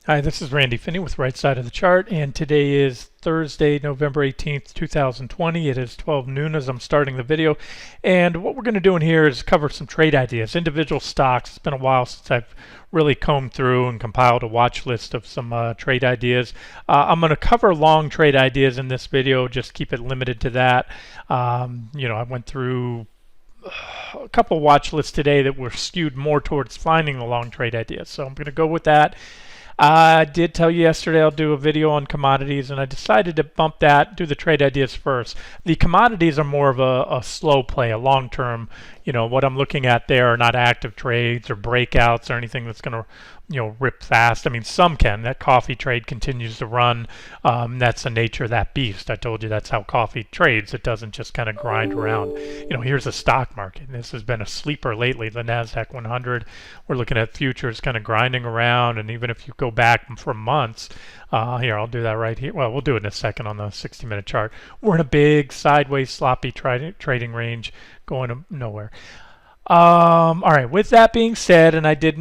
Hi, this is Randy Finney with Right Side of the Chart, and today is Thursday, November 18th, 2020. It is 12 noon as I'm starting the video, and what we're going to do in here is cover some trade ideas, individual stocks. It's been a while since I've really combed through and compiled a watch list of some trade ideas. I'm going to cover long trade ideas in this video, just keep it limited to that. I went through a couple watch lists today that were skewed more towards finding the long trade ideas, so I'm going to go with that. I did tell you yesterday I'll do a video on commodities, and I decided to bump that, do the trade ideas first. The commodities are more of a slow play, a long-term. What I'm looking at there are not active trades or breakouts or anything that's going to, rip fast. I mean, some can. That coffee trade continues to run. That's the nature of that beast. I told you that's how coffee trades. It doesn't just kind of grind around. Here's a stock market. This has been a sleeper lately, the NASDAQ 100. We're looking at futures kind of grinding around, and even if you go back for months, here, I'll do that right here. Well, we'll do it in a second on the 60-minute chart. We're in a big sideways sloppy trading range going nowhere. All right, with that being said, and I did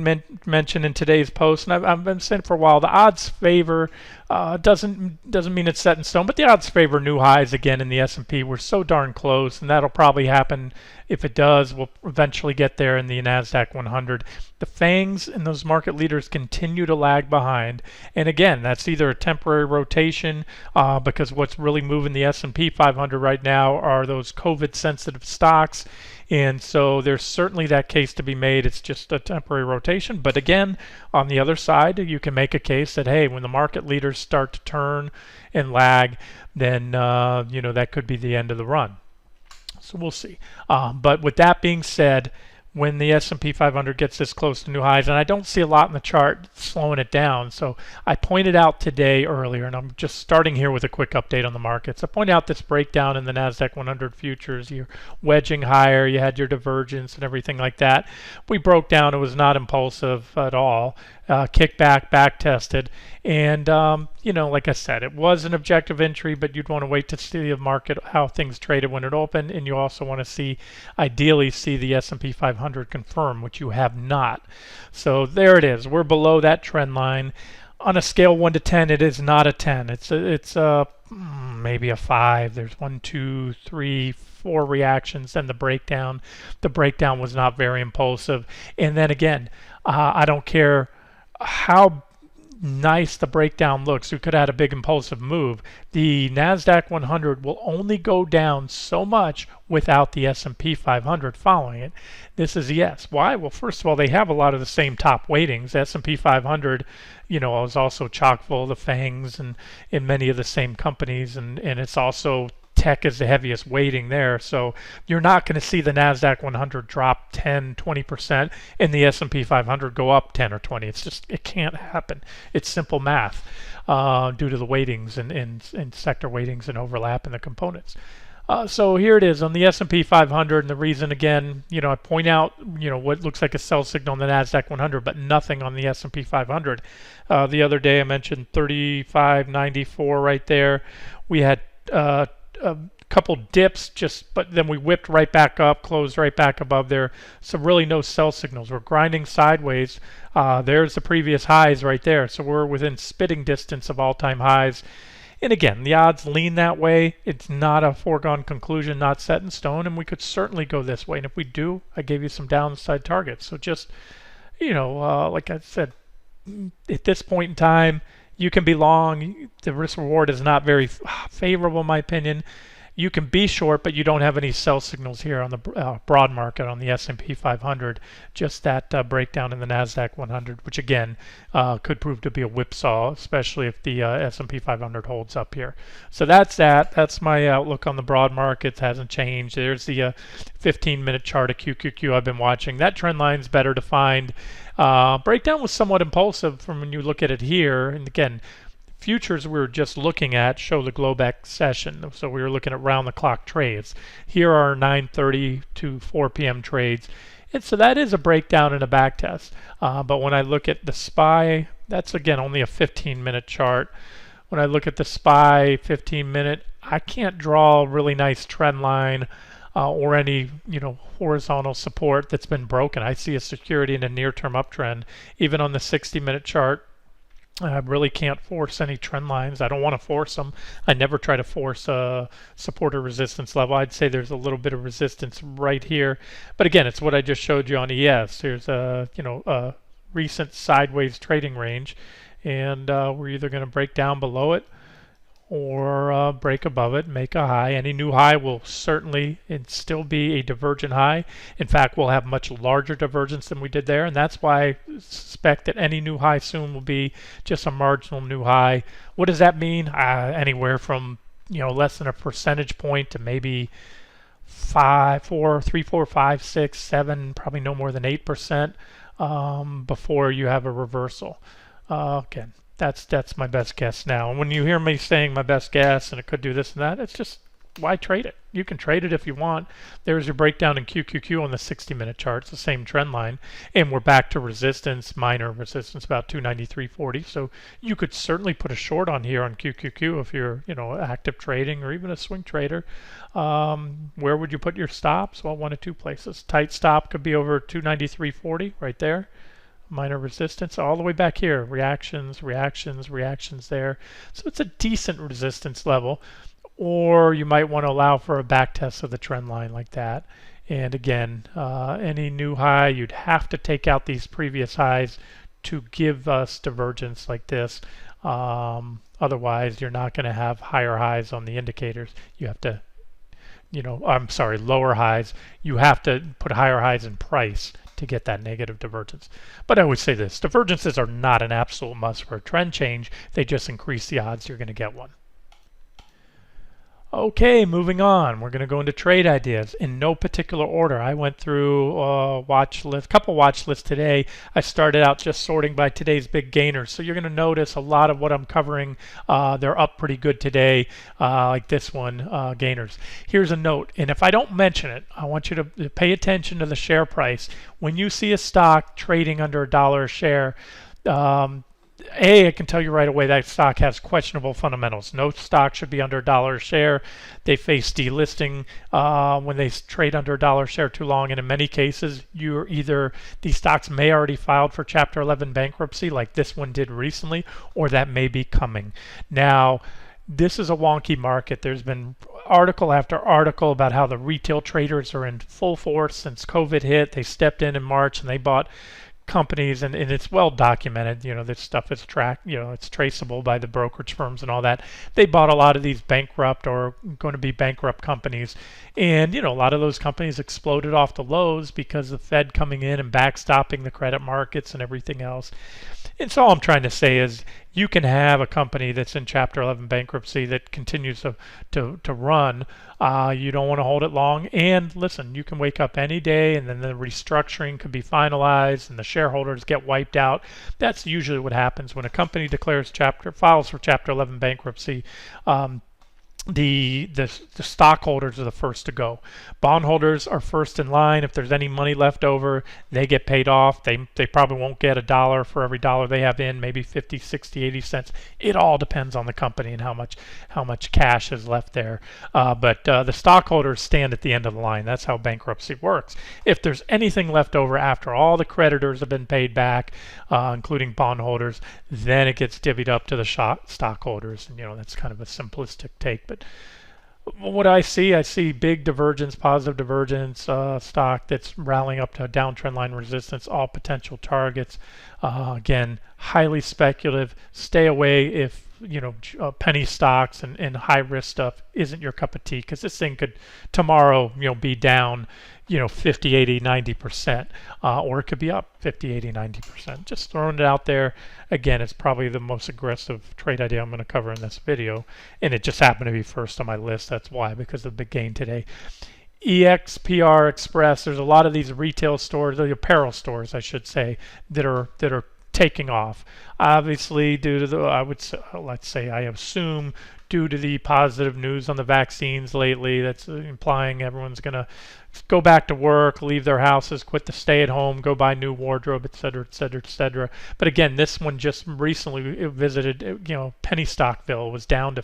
mention in today's post, and I've been saying for a while, the odds favor doesn't mean it's set in stone, but the odds favor new highs again in the S&P. We're so darn close, and that'll probably happen. If it does, we'll eventually get there in the NASDAQ 100. The FANGs and those market leaders continue to lag behind, and again, that's either a temporary rotation because what's really moving the S&P 500 right now are those COVID-sensitive stocks. And so there's certainly that case to be made. It's just a temporary rotation. But again, on the other side, you can make a case that, hey, when the market leaders start to turn and lag, then, that could be the end of the run. So we'll see. But with that being said, when the S&P 500 gets this close to new highs, and I don't see a lot in the chart slowing it down. So I pointed out today earlier, and I'm just starting here with a quick update on the markets. I pointed out this breakdown in the NASDAQ 100 futures. You're wedging higher, you had your divergence and everything like that. We broke down, it was not impulsive at all. Kick back tested, and like I said, it was an objective entry, but you'd want to wait to see the market, how things traded when it opened, and you also want to ideally see the S&P 500 confirm, which you have not. So there it is. We're below that trend line. On a scale 1 to 10, it is not a 10. It's maybe a 5. There's 1, 2, 3, 4 reactions, then the breakdown. The breakdown was not very impulsive, and then again, I don't care how nice the breakdown looks. We could have had a big impulsive move. The NASDAQ 100 will only go down so much without the S&P 500 following it. This is yes. Why? Well, first of all, they have a lot of the same top weightings. S&P 500, is also chock full of the FANGs and in many of the same companies, and it's also tech is the heaviest weighting there. So you're not going to see the NASDAQ 100 drop 10, 20% and the S&P 500 go up 10 or 20. It can't happen. It's simple math due to the weightings and sector weightings and overlap in the components. So here it is on the S&P 500, and the reason again, I point out, what looks like a sell signal on the NASDAQ 100, but nothing on the S&P 500. The other day I mentioned 35.94 right there. We had a couple dips but then we whipped right back up, closed right back above there. So really no sell signals. We're grinding sideways. There's the previous highs right there. So we're within spitting distance of all-time highs. And again, the odds lean that way. It's not a foregone conclusion, not set in stone, and we could certainly go this way. And if we do, I gave you some downside targets. So just, like I said, at this point in time, you can be long. The risk reward is not very favorable, in my opinion. You can be short, but you don't have any sell signals here on the broad market on the S&P 500. Just that breakdown in the NASDAQ 100, which again could prove to be a whipsaw, especially if the S&P 500 holds up here. So that's that. That's my outlook on the broad markets. Hasn't changed. There's the 15-minute chart of QQQ I've been watching. That trend line's better defined. Breakdown was somewhat impulsive from when you look at it here, and again, futures we were just looking at show the Globex session, so we were looking at round-the-clock trades. Here are 9:30 to 4 p.m. trades, and so that is a breakdown and a back test. But when I look at the SPY, that's again only a 15-minute chart. When I look at the SPY 15-minute, I can't draw a really nice trend line or any horizontal support that's been broken. I see a security in a near-term uptrend. Even on the 60-minute chart, I really can't force any trend lines. I don't want to force them. I never try to force a support or resistance level. I'd say there's a little bit of resistance right here, but again, it's what I just showed you on ES. There's a recent sideways trading range, and we're either going to break down below it or break above it, make a high. Any new high will certainly still be a divergent high. In fact, we'll have much larger divergence than we did there, and that's why I suspect that any new high soon will be just a marginal new high. What does that mean? Anywhere from less than a percentage point to maybe 5, 4, 3, 4, 5, 6, 7, probably no more than 8% before you have a reversal. Again, that's my best guess now. And when you hear me saying my best guess and it could do this and that, it's just, why trade it? You can trade it if you want. There's your breakdown in QQQ on the 60-minute chart. It's the same trend line. And we're back to resistance, minor resistance, about 293.40. So you could certainly put a short on here on QQQ if you're, active trading or even a swing trader. Where would you put your stops? Well, one of two places. Tight stop could be over 293.40 right there. Minor resistance all the way back here, reactions there. So it's a decent resistance level, or you might want to allow for a back test of the trend line like that. And again, any new high, you'd have to take out these previous highs to give us divergence like this. Otherwise, you're not going to have higher highs on the indicators. You have to, lower highs. You have to put higher highs in price to get that negative divergence. But I always say this, divergences are not an absolute must for a trend change. They just increase the odds you're going to get one. Okay, moving on. We're going to go into trade ideas in no particular order. I went through a couple watch lists today. I started out just sorting by today's big gainers. So you're going to notice a lot of what I'm covering, they're up pretty good today, like this one, gainers. Here's a note, and if I don't mention it, I want you to pay attention to the share price. When you see a stock trading under $1 a share, I can tell you right away that stock has questionable fundamentals. No stock should be under $1 a share. They face delisting when they trade under $1 a share too long, and in many cases, these stocks may already filed for Chapter 11 bankruptcy, like this one did recently, or that may be coming. Now, this is a wonky market. There's been article after article about how the retail traders are in full force since COVID hit. They stepped in March and they bought companies, and it's well documented. This stuff is tracked, it's traceable by the brokerage firms and all that. They bought a lot of these bankrupt or going to be bankrupt companies, and a lot of those companies exploded off the lows because the Fed coming in and backstopping the credit markets and everything else. And so all I'm trying to say is you can have a company that's in Chapter 11 bankruptcy that continues to run. You don't want to hold it long. And listen, you can wake up any day and then the restructuring could be finalized and the shareholders get wiped out. That's usually what happens when a company files for Chapter 11 bankruptcy. The stockholders are the first to go. Bondholders are first in line. If there's any money left over, they get paid off. They probably won't get $1 for every dollar they have in, maybe 50, 60, 80 cents. It all depends on the company and how much cash is left there. But the stockholders stand at the end of the line. That's how bankruptcy works. If there's anything left over after all the creditors have been paid back, including bondholders, then it gets divvied up to the stockholders. And that's kind of a simplistic take, but what I see big divergence, positive divergence, stock that's rallying up to a downtrend line resistance, all potential targets. Again, highly speculative. Stay away if penny stocks and high risk stuff isn't your cup of tea, because this thing could tomorrow be down 50, 80, 90%, or it could be up 50, 80, 90%. Just throwing it out there. Again, it's probably the most aggressive trade idea I'm going to cover in this video, and it just happened to be first on my list. That's why, because of the big gain today. EXPR Express, there's a lot of these retail stores, the apparel stores, I should say, that are taking off. Obviously, due to I assume due to the positive news on the vaccines lately. That's implying everyone's going to go back to work, leave their houses, quit the stay at home, go buy new wardrobe, et cetera, et cetera, et cetera. But again, this one just recently visited, penny stockville, was down to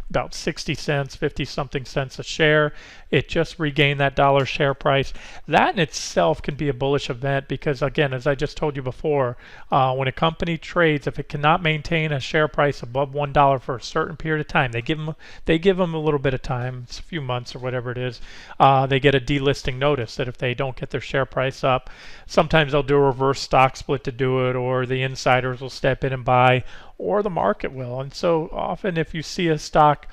about 60 cents, 50 something cents a share. It just regained that dollar share price. That in itself can be a bullish event because, again, as I just told you before, when a company trades, if it cannot maintain a share price above $1 for a certain period of time, they give them a little bit of time, it's a few months or whatever it is, they get a delisting notice that if they don't get their share price up, sometimes they'll do a reverse stock split to do it, or the insiders will step in and buy, or the market will. And so often if you see a stock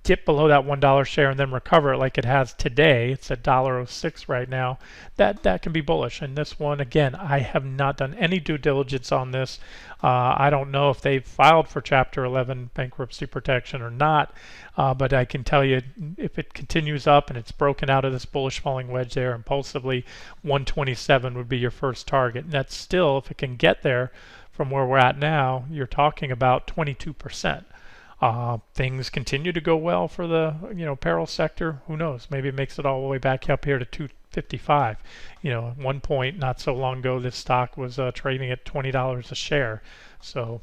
dip below that $1 share and then recover it like it has today, it's at $1.06 right now, that can be bullish. And this one, again, I have not done any due diligence on this. I don't know if they've filed for Chapter 11 bankruptcy protection or not, but I can tell you if it continues up and it's broken out of this bullish falling wedge there impulsively, 127 would be your first target. And that's still, if it can get there from where we're at now, you're talking about 22%. Things continue to go well for the apparel sector. Who knows? Maybe it makes it all the way back up here to 255. At one point not so long ago, this stock was trading at $20 a share. So,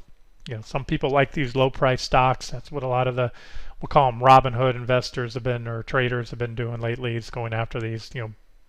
some people like these low price stocks. That's what a lot of we'll call them Robinhood investors have been, or traders have been doing lately, is going after these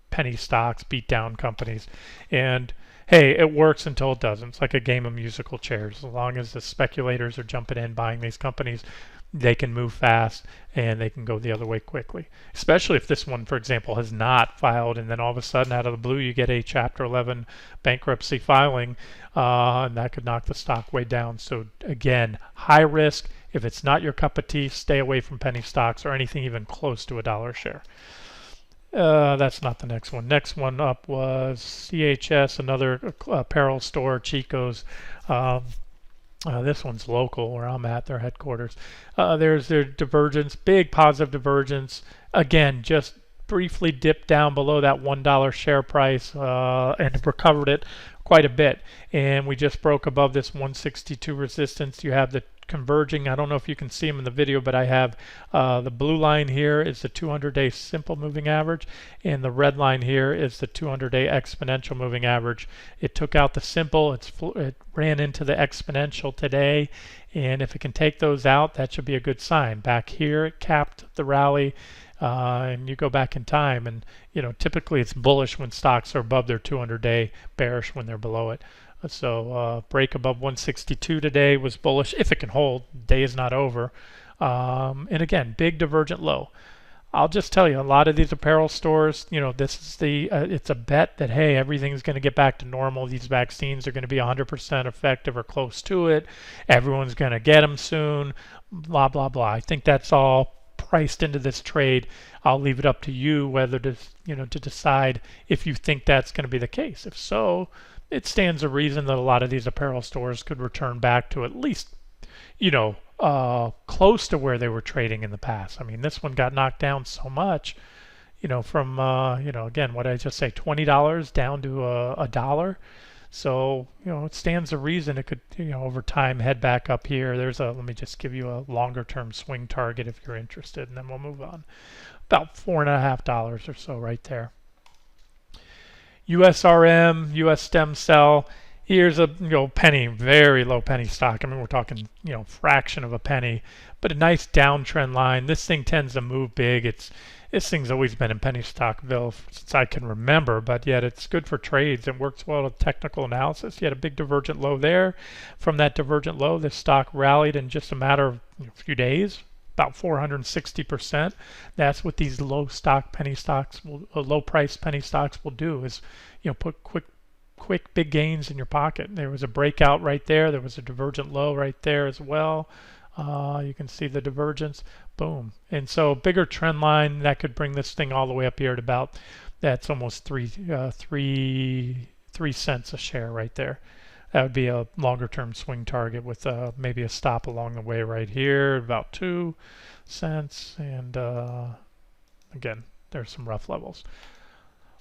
penny stocks, beat down companies. And hey, it works until it doesn't. It's like a game of musical chairs. As long as the speculators are jumping in, buying these companies, they can move fast and they can go the other way quickly. Especially if this one, for example, has not filed, and then all of a sudden out of the blue you get a Chapter 11 bankruptcy filing, and that could knock the stock way down. So again, high risk. If it's not your cup of tea, stay away from penny stocks or anything even close to $1 share. That's not the next one. Next one up was CHS, another apparel store, Chico's. This one's local where I'm at, their headquarters. There's their divergence, big positive divergence. Again, just briefly dipped down below that $1 share price and recovered it quite a bit. And we just broke above this 162 resistance. You have the converging. I don't know if you can see them in the video, but I have the blue line here is the 200-day simple moving average, and the red line here is the 200-day exponential moving average. It took out the simple, it ran into the exponential today, and if it can take those out, that should be a good sign. Back here, it capped the rally, and you go back in time, and typically it's bullish when stocks are above their 200-day, bearish when they're below it. So break above 162 today was bullish if it can hold. Day is not over. And again, big divergent low. I'll just tell you, a lot of these apparel stores, this is it's a bet that, hey, everything's going to get back to normal. These vaccines are going to be 100% effective or close to it. Everyone's going to get them soon, blah, blah, blah. I think that's all priced into this trade. I'll leave it up to you whether to, to decide if you think that's going to be the case. If so, it stands to reason that a lot of these apparel stores could return back to at least, close to where they were trading in the past. I mean, this one got knocked down so much, from, again, what did I just say, $20 down to a dollar. So, it stands to reason it could, over time head back up here. Let me just give you a longer term swing target if you're interested, and then we'll move on. About $4.50 or so right there. USRM, US stem cell. Here's a penny, very low penny stock. I mean, we're talking fraction of a penny, but a nice downtrend line. This thing tends to move big. This thing's always been in penny stockville since I can remember, but yet it's good for trades. It works well with technical analysis. You had a big divergent low there. From that divergent low, this stock rallied in just a matter of a few days, about 460%. That's what these low price penny stocks will do, is put quick big gains in your pocket. There was a breakout right there. There was a divergent low right there as well. You can see the divergence, boom. And so bigger trend line that could bring this thing all the way up here to about, that's almost 3 cents a share right there. That would be a longer term swing target with maybe a stop along the way right here, about 2 cents. And again, there's some rough levels.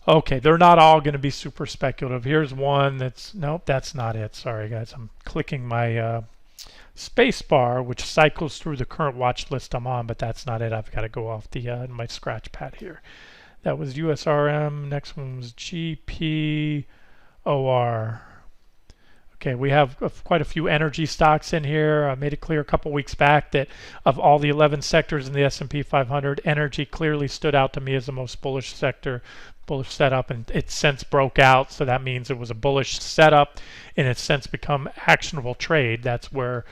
Okay, they're not all going to be super speculative. Here's one that's, nope, that's not it. Sorry guys, I'm clicking my Spacebar, which cycles through the current watch list I'm on, but that's not it. I've got to go off the my scratch pad here. That was USRM. Next one was GPOR. Okay, we have quite a few energy stocks in here. I made it clear a couple weeks back that of all the 11 sectors in the S&P 500, energy clearly stood out to me as the most bullish sector, bullish setup, and it since broke out. So that means it was a bullish setup, and it's since become actionable trade. That's where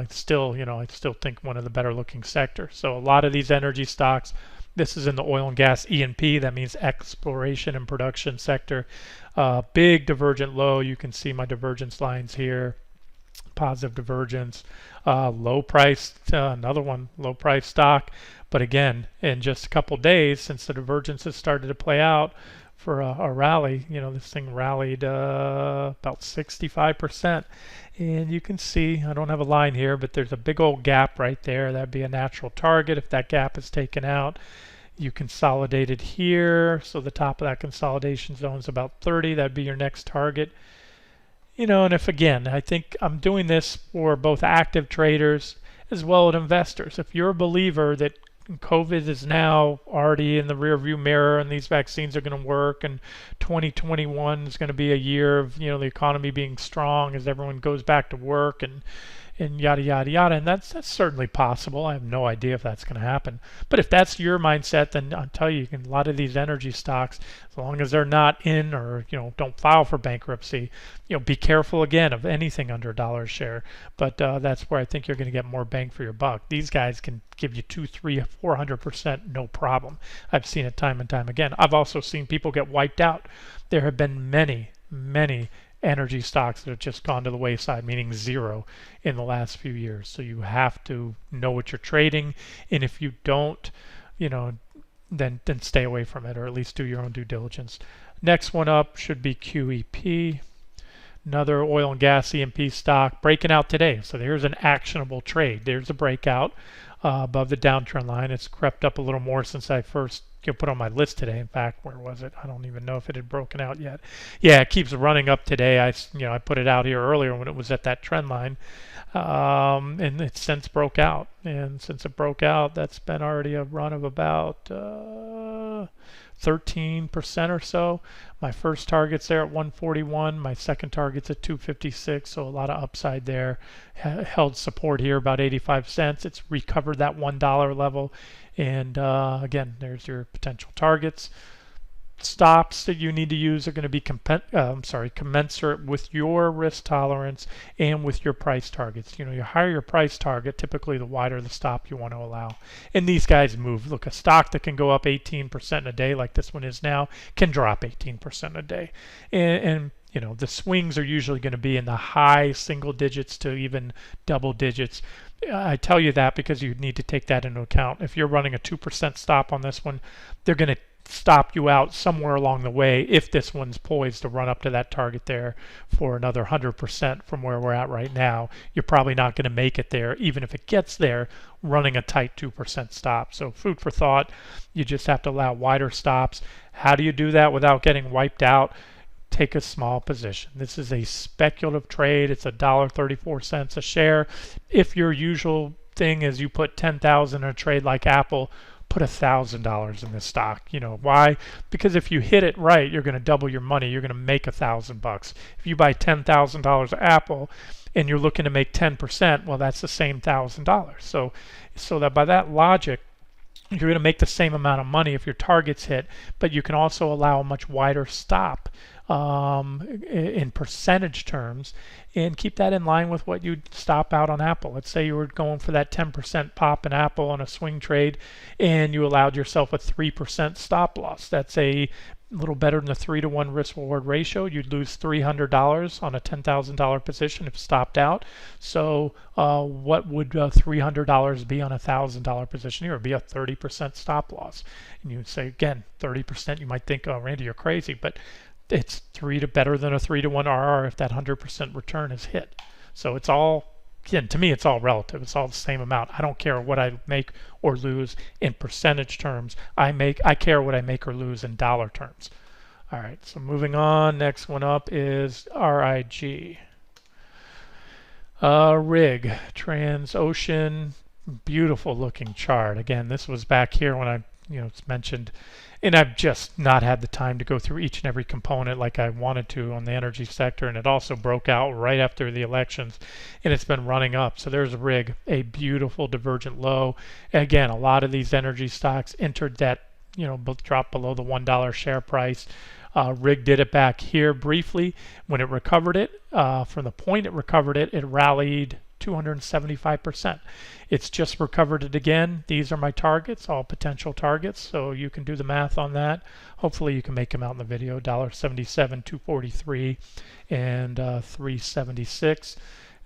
still, I still think one of the better looking sectors. So a lot of these energy stocks. This is in the oil and gas E&P. That means exploration and production sector. Big divergent low. You can see my divergence lines here. Positive divergence. Low price, another one, low price stock. But again, in just a couple days since the divergence has started to play out for a rally, this thing rallied about 65%. And you can see, I don't have a line here, but there's a big old gap right there. That'd be a natural target if that gap is taken out. You consolidated here, so the top of that consolidation zone is about 30. That'd be your next target. And if again, I think I'm doing this for both active traders as well as investors. If you're a believer that COVID is now already in the rearview mirror and these vaccines are going to work, and 2021 is going to be a year of the economy being strong as everyone goes back to work and yada yada yada, and that's certainly possible. I have no idea if that's going to happen, but if that's your mindset, then I'll tell you, a lot of these energy stocks, as long as they're not in or don't file for bankruptcy, be careful again of anything under $1 a share. But that's where I think you're going to get more bang for your buck. These guys can give you 2, 3, 400% no problem. I've seen it time and time again. I've also seen people get wiped out. There have been many energy stocks that have just gone to the wayside, meaning zero in the last few years. So you have to know what you're trading, and if you don't, then stay away from it, or at least do your own due diligence. Next one up should be QEP, another oil and gas E&P stock breaking out today. So there's an actionable trade. There's a breakout above the downtrend line. It's crept up a little more since I first put on my list today. In fact, where was it? I don't even know if it had broken out yet. Yeah, it keeps running up today. I put it out here earlier when it was at that trend line, and it's since broke out. And since it broke out, that's been already a run of about 13% or so. My first target's there at 141. My second target's at 256. So a lot of upside there. Held support here about 85 cents. It's recovered that $1 level. And again, there's your potential targets. Stops that you need to use are going to be commensurate with your risk tolerance and with your price targets. Your higher your price target, typically the wider the stop you want to allow. And these guys move. Look, a stock that can go up 18% in a day, like this one is now, can drop 18% a day. And the swings are usually going to be in the high single digits to even double digits. I tell you that because you need to take that into account. If you're running a 2% stop on this one, they're going to stop you out somewhere along the way if this one's poised to run up to that target there for another 100% from where we're at right now. You're probably not going to make it there, even if it gets there, running a tight 2% stop. So food for thought. You just have to allow wider stops. How do you do that without getting wiped out? Take a small position. This is a speculative trade. It's $1.34 a share. If your usual thing is you put $10,000 in a trade like Apple, put $1,000 in this stock. Why? Because if you hit it right, you're going to double your money. You're going to make $1,000. If you buy $10,000 of Apple and you're looking to make 10%, well, that's the same $1,000. So that by that logic, you're going to make the same amount of money if your target's hit, but you can also allow a much wider stop in percentage terms and keep that in line with what you'd stop out on Apple. Let's say you were going for that 10% pop in Apple on a swing trade and you allowed yourself a 3% stop loss. That's a little better than the 3-to-1 risk-reward ratio. You'd lose $300 on a $10,000 position if stopped out. So what would $300 be on a $1,000 position here? It would be a 30% stop loss. And you would say, again, 30%, you might think, oh, Randy, you're crazy. But it's better than a 3-to-1 RR if that 100% return is hit. So it's all, again, to me, it's all relative. It's all the same amount. I don't care what I make or lose in percentage terms. I care what I make or lose in dollar terms. All right, so moving on. Next one up is RIG. Rig, Transocean, beautiful looking chart. Again, this was back here when it's mentioned, and I've just not had the time to go through each and every component like I wanted to on the energy sector, and it also broke out right after the elections, and it's been running up. So there's Rig, a beautiful divergent low. Again, a lot of these energy stocks entered that, drop below the $1 share price. Rig did it back here briefly. When it recovered it, from the point it recovered it, it rallied 275%. It's just recovered it again. These are my targets, all potential targets, so you can do the math on that. Hopefully you can make them out in the video. $1.77, 243, and 376.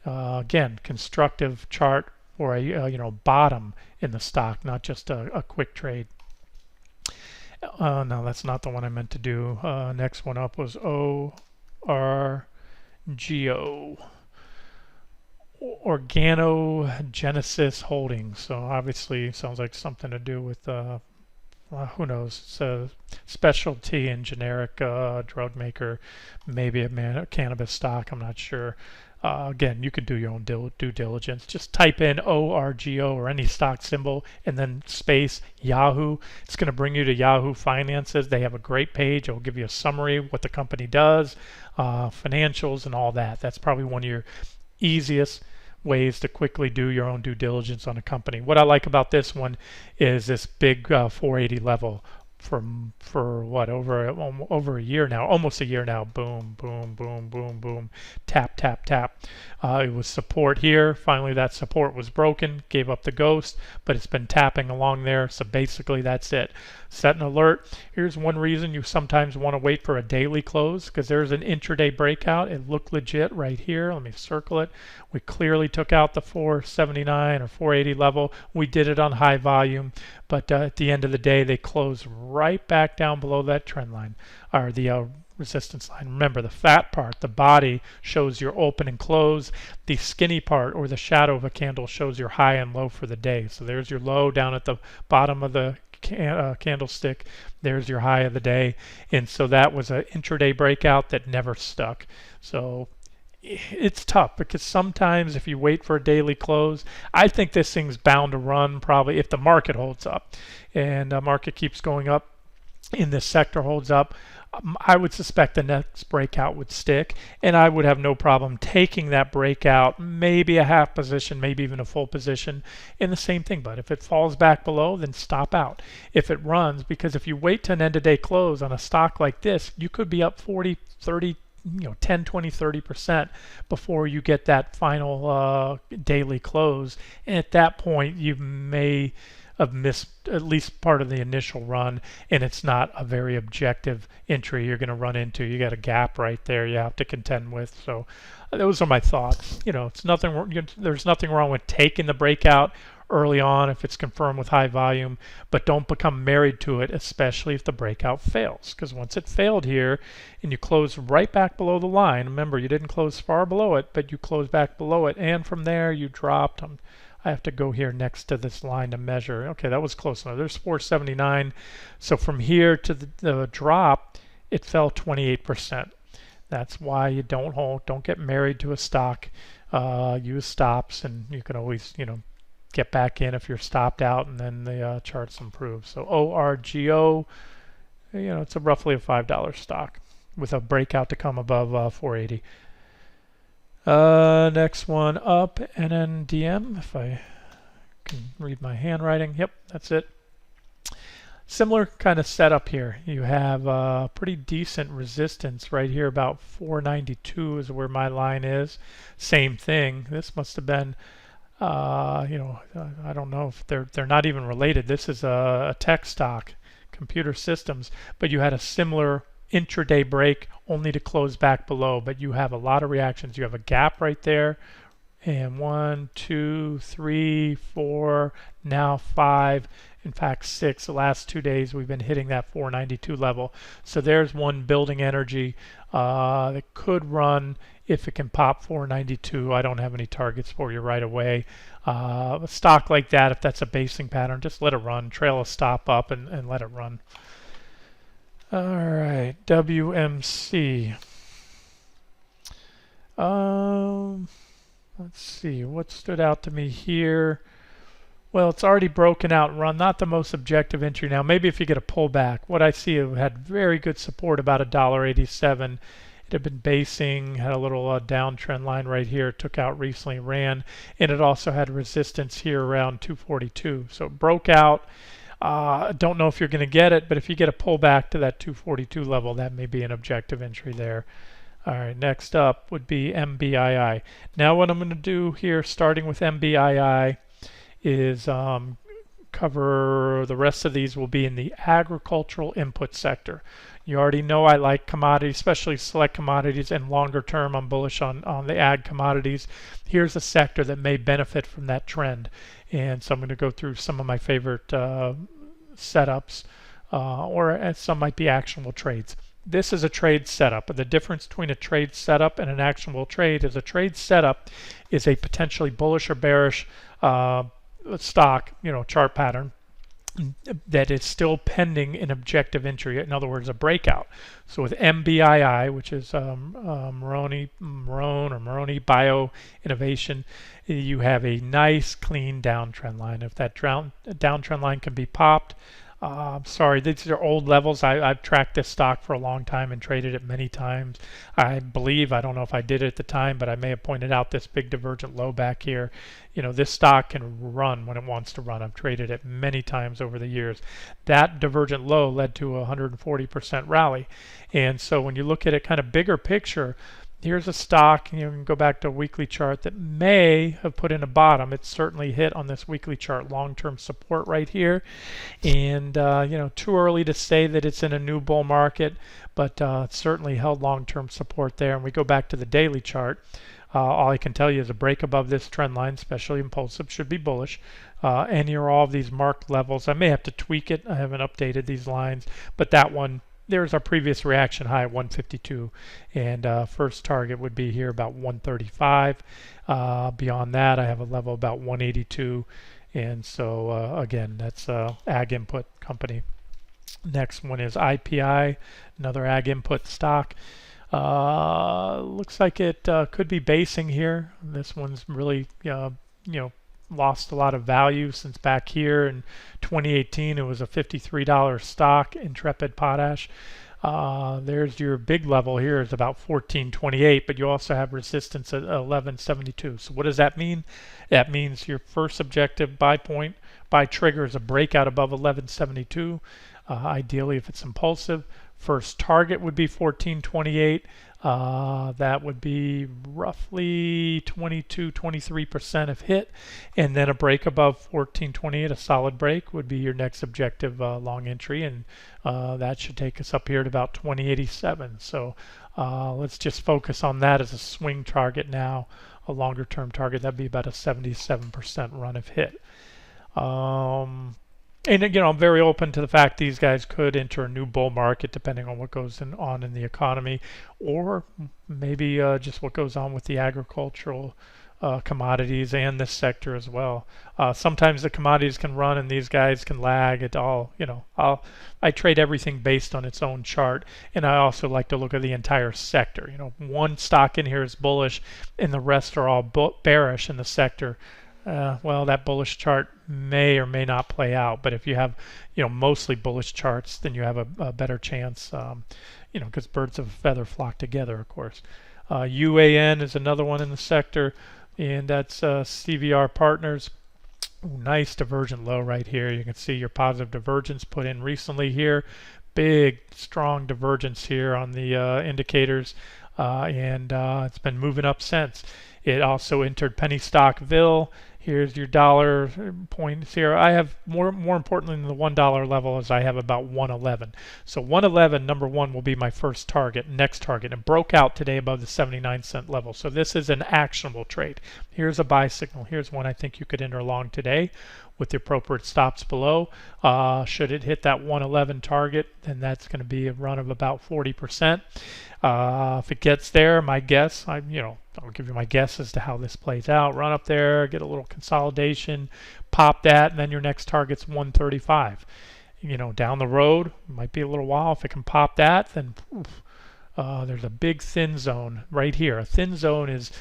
Again, constructive chart for a bottom in the stock, not just a quick trade. No, that's not the one I meant to do. Next one up was ORGO. Organogenesis Holdings. So obviously sounds like something to do with, who knows, it's a specialty and generic drug maker, maybe a cannabis stock, I'm not sure. Again, you can do your own due diligence. Just type in ORGO or any stock symbol and then space Yahoo. It's going to bring you to Yahoo Finances. They have a great page. It will give you a summary of what the company does, financials, and all that. That's probably one of your easiest ways to quickly do your own due diligence on a company. What I like about this one is this big 480 level for what, over a year now, almost a year now. Boom, boom, boom, boom, boom, tap, tap, tap. It was support here. Finally, that support was broken, gave up the ghost, but it's been tapping along there. So basically, that's it. Set an alert. Here's one reason you sometimes want to wait for a daily close, because there's an intraday breakout. It looked legit right here. Let me circle it. We clearly took out the 479 or 480 level. We did it on high volume, but at the end of the day, they closed right back down below that trend line, or the resistance line. Remember, the fat part, the body, shows your open and close. The skinny part, or the shadow of a candle, shows your high and low for the day. So there's your low down at the bottom of the candlestick. There's your high of the day. And so that was an intraday breakout that never stuck. So it's tough, because sometimes if you wait for a daily close, I think this thing's bound to run probably if the market holds up, and the market keeps going up in this sector, holds up. I would suspect the next breakout would stick, and I would have no problem taking that breakout, maybe a half position, maybe even a full position in the same thing. But if it falls back below, then stop out. If it runs, because if you wait to an end of day close on a stock like this, you could be up 40, 30, 10, 20, 30% before you get that final daily close. And at that point, you may have missed at least part of the initial run, and it's not a very objective entry you're going to run into. You got a gap right there you have to contend with. So those are my thoughts. It's nothing. There's nothing wrong with taking the breakout early on if it's confirmed with high volume, but don't become married to it, especially if the breakout fails. Because once it failed here and you close right back below the line, remember, you didn't close far below it, but you closed back below it, and from there you dropped. I have to go here next to this line to measure. Okay, that was close enough. There's 479. So from here to the drop, it fell 28%. That's why you don't get married to a stock. Use stops, and you can always, get back in if you're stopped out, and then the charts improve. So ORGO, it's roughly a $5 stock with a breakout to come above 480. Next one up, NNDM, if I can read my handwriting. Yep, that's it. Similar kind of setup here. You have pretty decent resistance right here, about 492 is where my line is. Same thing. This must have been, I don't know if they're not even related. This is a tech stock, Computer Systems, but you had a similar intraday break only to close back below. But you have a lot of reactions. You have a gap right there, and 1, 2, 3, 4, now 5, in fact 6. The last 2 days we've been hitting that 492 level. So there's one building energy that could run if it can pop 492. I don't have any targets for you right away. A stock like that, if that's a basing pattern, just let it run, trail a stop up, and let it run. All right, WMC. Let's see, what stood out to me here? Well, it's already broken out and run. Not the most objective entry now. Maybe if you get a pullback. What I see, it had very good support about $1.87. It had been basing, had a little downtrend line right here. It took out recently, ran, and it also had resistance here around 242. So it broke out. Don't know if you're going to get it, but if you get a pullback to that 242 level, that may be an objective entry there. All right, next up would be MBII. Now what I'm going to do here, starting with MBII, is cover the rest of these will be in the agricultural input sector. You already know I like commodities, especially select commodities, and longer term I'm bullish on the ag commodities. Here's a sector that may benefit from that trend. And so I'm going to go through some of my favorite setups, or some might be actionable trades. This is a trade setup. The difference between a trade setup and an actionable trade is a trade setup is a potentially bullish or bearish stock, chart pattern that is still pending an objective entry. In other words, a breakout. So with MBII, which is Marrone Bio Innovation, you have a nice clean downtrend line. If that downtrend line can be popped, sorry, these are old levels. I've tracked this stock for a long time and traded it many times. I believe, I don't know if I did it at the time, but I may have pointed out this big divergent low back here. This stock can run when it wants to run. I've traded it many times over the years. That divergent low led to a 140% rally. And so when you look at it kind of bigger picture, here's a stock, you can go back to a weekly chart that may have put in a bottom. It's certainly hit on this weekly chart long-term support right here. And, too early to say that it's in a new bull market, but it's certainly held long-term support there. And we go back to the daily chart. All I can tell you is a break above this trend line, especially impulsive, should be bullish. And here are all of these marked levels. I may have to tweak it. I haven't updated these lines, but that one, there's our previous reaction high at 152, and first target would be here about 135. Beyond that, I have a level about 182, and so again, that's ag input company. Next one is IPI, another ag input stock. Looks like it could be basing here. This one's really lost a lot of value since back here in 2018. It was a $53 stock, Intrepid Potash. There's your big level here is about 1428, but you also have resistance at 1172. So what does that mean? That means your first objective buy point, buy trigger is a breakout above 1172. Ideally, if it's impulsive, first target would be 1428. That would be roughly 23% of hit, and then a break above 1428, a solid break, would be your next objective long entry, and that should take us up here to about 2087. So let's just focus on that as a swing target now, a longer term target. That'd be about a 77% run of hit. And I'm very open to the fact these guys could enter a new bull market depending on what goes on in the economy, or maybe just what goes on with the agricultural commodities and this sector as well. Sometimes the commodities can run and these guys can lag. It all, I trade everything based on its own chart, and I also like to look at the entire sector. One stock in here is bullish, and the rest are all bearish in the sector. Well, that bullish chart may or may not play out, but if you have, mostly bullish charts, then you have a better chance, because birds of a feather flock together, of course. UAN is another one in the sector, and that's CVR Partners. Ooh, nice divergent low right here. You can see your positive divergence put in recently here. Big, strong divergence here on the indicators, and it's been moving up since. It also entered penny stockville. Here's your dollar points here. I have more importantly than the $1 level is I have about 111. So 111, number one, will be my first target, next target. It broke out today above the 79-cent level. So this is an actionable trade. Here's a buy signal. Here's one I think you could enter long today with the appropriate stops below. Should it hit that 111 target, then that's going to be a run of about 40%. If it gets there, my guess, I'll give you my guess as to how this plays out. Run up there, get a little consolidation, pop that, and then your next target's 135. Down the road, might be a little while. If it can pop that, then there's a big thin zone right here. A thin zone is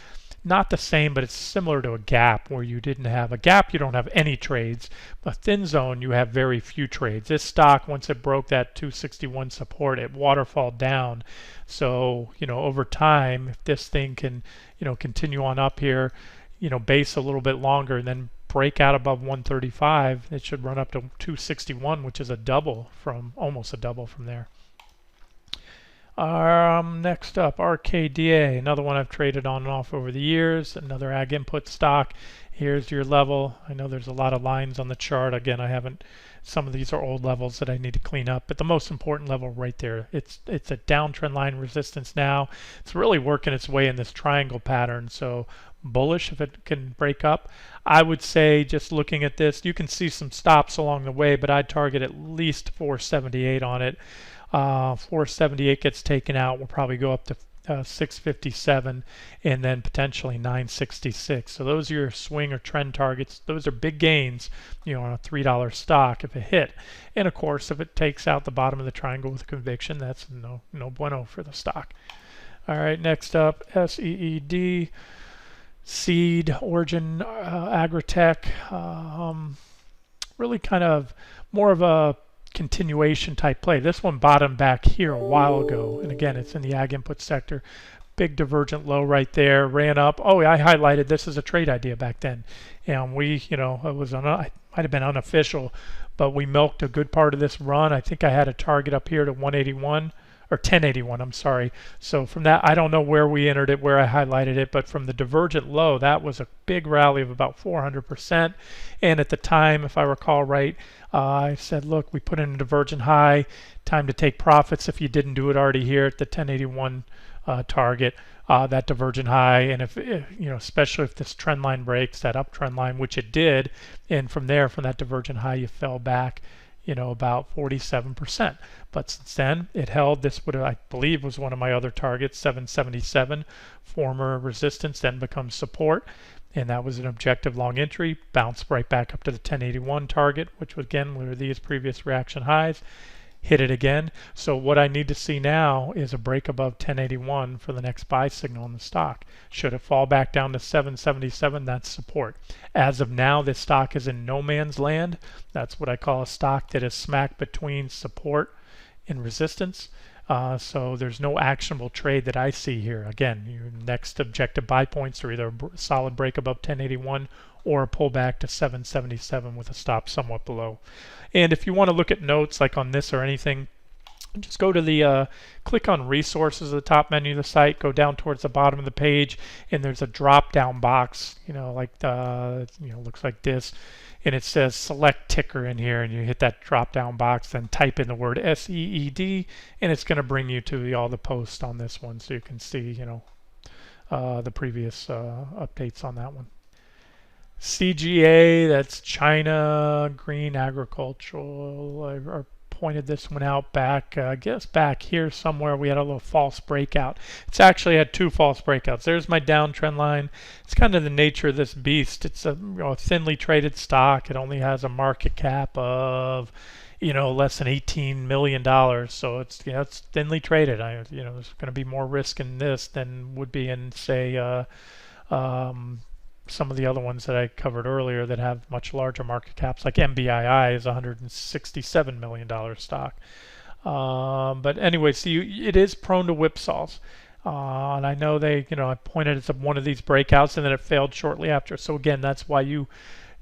not the same, but it's similar to a gap where you didn't have a gap, you don't have any trades. A thin zone, you have very few trades. This stock, once it broke that 261 support, it waterfalled down. So, over time, if this thing can, continue on up here, base a little bit longer and then break out above 135, it should run up to 261, which is almost a double from there. Next up, RKDA, another one I've traded on and off over the years, another ag input stock. Here's your level. I know there's a lot of lines on the chart. Again, some of these are old levels that I need to clean up, but the most important level right there, it's a downtrend line resistance now. It's really working its way in this triangle pattern, so bullish if it can break up. I would say, just looking at this, you can see some stops along the way, but I'd target at least 478 on it. 478 gets taken out, we'll probably go up to 657 and then potentially 966. So those are your swing or trend targets. Those are big gains, on a $3 stock if it hit. And of course, if it takes out the bottom of the triangle with conviction, that's no bueno for the stock. All right, next up, SEED, Seed, Origin, Agritech. Really kind of more of a continuation type play. This one bottomed back here a while ago, and again, it's in the ag input sector. Big divergent low right there, ran up. Oh, I highlighted this as a trade idea back then, and we, it was it might have been unofficial, but we milked a good part of this run. I think I had a target up here to 181 or 1081, I'm sorry. So from that, I don't know where we entered it, where I highlighted it, but from the divergent low, that was a big rally of about 400%. And at the time, if I recall right, I said, look, we put in a divergent high, time to take profits if you didn't do it already here at the 1081 target, that divergent high. And if especially if this trend line breaks, that uptrend line, which it did, and from there, from that divergent high, you fell back, about 47%. But since then, it held. This would, I believe, was one of my other targets, 777, former resistance, then becomes support. And that was an objective long entry, bounced right back up to the 1081 target, which was, again, were these previous reaction highs. Hit it again. So what I need to see now is a break above 1081 for the next buy signal in the stock. Should it fall back down to 777, that's support. As of now, this stock is in no man's land. That's what I call a stock that is smack between support and resistance. So there's no actionable trade that I see here. Again, your next objective buy points are either a solid break above 1081 or a pullback to 777 with a stop somewhat below. And if you want to look at notes like on this or anything, just go to the click on resources at the top menu of the site, go down towards the bottom of the page, and there's a drop down box, looks like this, and it says select ticker in here, and you hit that drop down box, then type in the word SEED, and it's going to bring you to all the posts on this one, so you can see the previous updates on that one. CGA, that's China Green Agricultural. I pointed this one out back, I guess back here somewhere. We had a little false breakout. It's actually had two false breakouts. There's my downtrend line. It's kind of the nature of this beast. It's a thinly traded stock. It only has a market cap of less than $18 million. So it's it's thinly traded. There's going to be more risk in this than would be in, say, some of the other ones that I covered earlier that have much larger market caps, like MBII is a $167 million stock. But anyway, see, it is prone to whipsaws. And I know I pointed at one of these breakouts and then it failed shortly after. So again, that's why you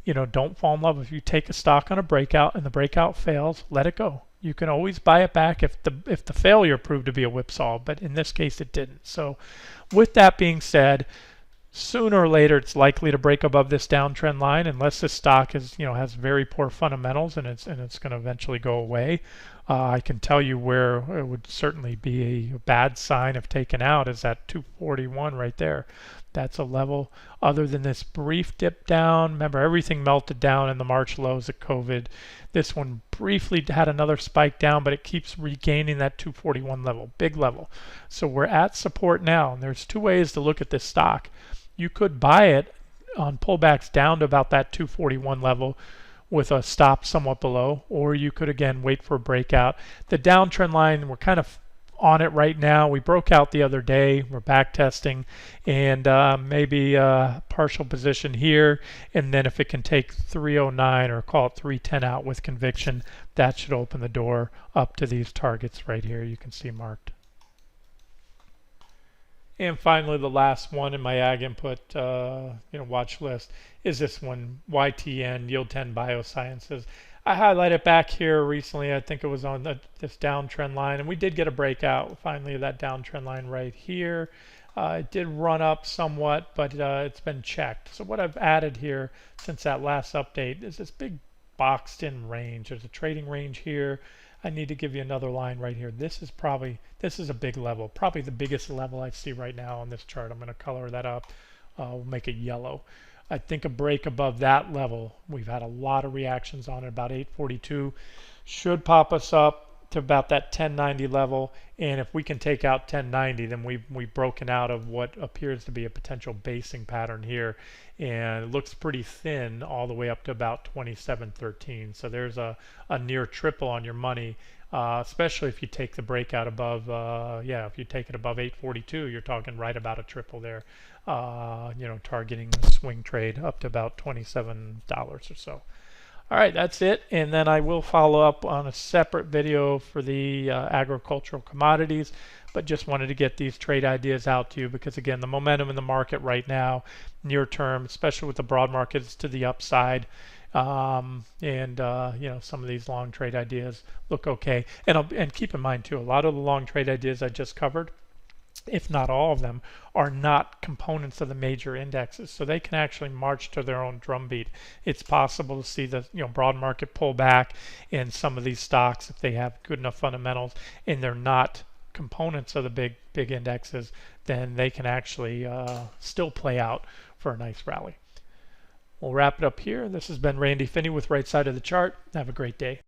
don't fall in love. If you take a stock on a breakout and the breakout fails, let it go. You can always buy it back if the failure proved to be a whipsaw, but in this case it didn't. So with that being said, sooner or later it's likely to break above this downtrend line unless this stock has very poor fundamentals and it's going to eventually go away. I can tell you where it would certainly be a bad sign of taken out is that 241 right there. That's a level other than this brief dip down. Remember, everything melted down in the March lows of COVID. This one briefly had another spike down, but it keeps regaining that 241 level, big level. So we're at support now, and there's two ways to look at this stock. You could buy it on pullbacks down to about that 241 level with a stop somewhat below, or you could again wait for a breakout. The downtrend line, we're kind of on it right now. We broke out the other day. We're back testing, and maybe a partial position here. And then if it can take 309 or call it 310 out with conviction, that should open the door up to these targets right here. You can see marked. And finally, the last one in my ag input watch list is this one, YTN, Yield 10 Biosciences. I highlighted back here recently. I think it was on this downtrend line, and we did get a breakout finally of that downtrend line right here. It did run up somewhat, but it's been checked. So what I've added here since that last update is this big boxed in range. There's a trading range here. I need to give you another line right here. This is a big level, probably the biggest level I see right now on this chart. I'm going to color that up. We'll make it yellow. I think a break above that level, we've had a lot of reactions on it, about 842, should pop us up to about that 1090 level. And if we can take out 1090, then we've broken out of what appears to be a potential basing pattern here. And it looks pretty thin all the way up to about 2713. So there's a near triple on your money, especially if you take the breakout above, if you take it above 842, you're talking right about a triple there, targeting the swing trade up to about $27 or so. All right, that's it. And then I will follow up on a separate video for the agricultural commodities, but just wanted to get these trade ideas out to you because, again, the momentum in the market right now, near term, especially with the broad markets to the upside, some of these long trade ideas look okay. And keep in mind, too, a lot of the long trade ideas I just covered, if not all of them, are not components of the major indexes, so they can actually march to their own drumbeat. It's possible to see the broad market pull back in some of these stocks if they have good enough fundamentals and they're not components of the big indexes, then they can actually still play out for a nice rally. We'll wrap it up here. This has been Randy Finney with Right Side of the Chart. Have a great day.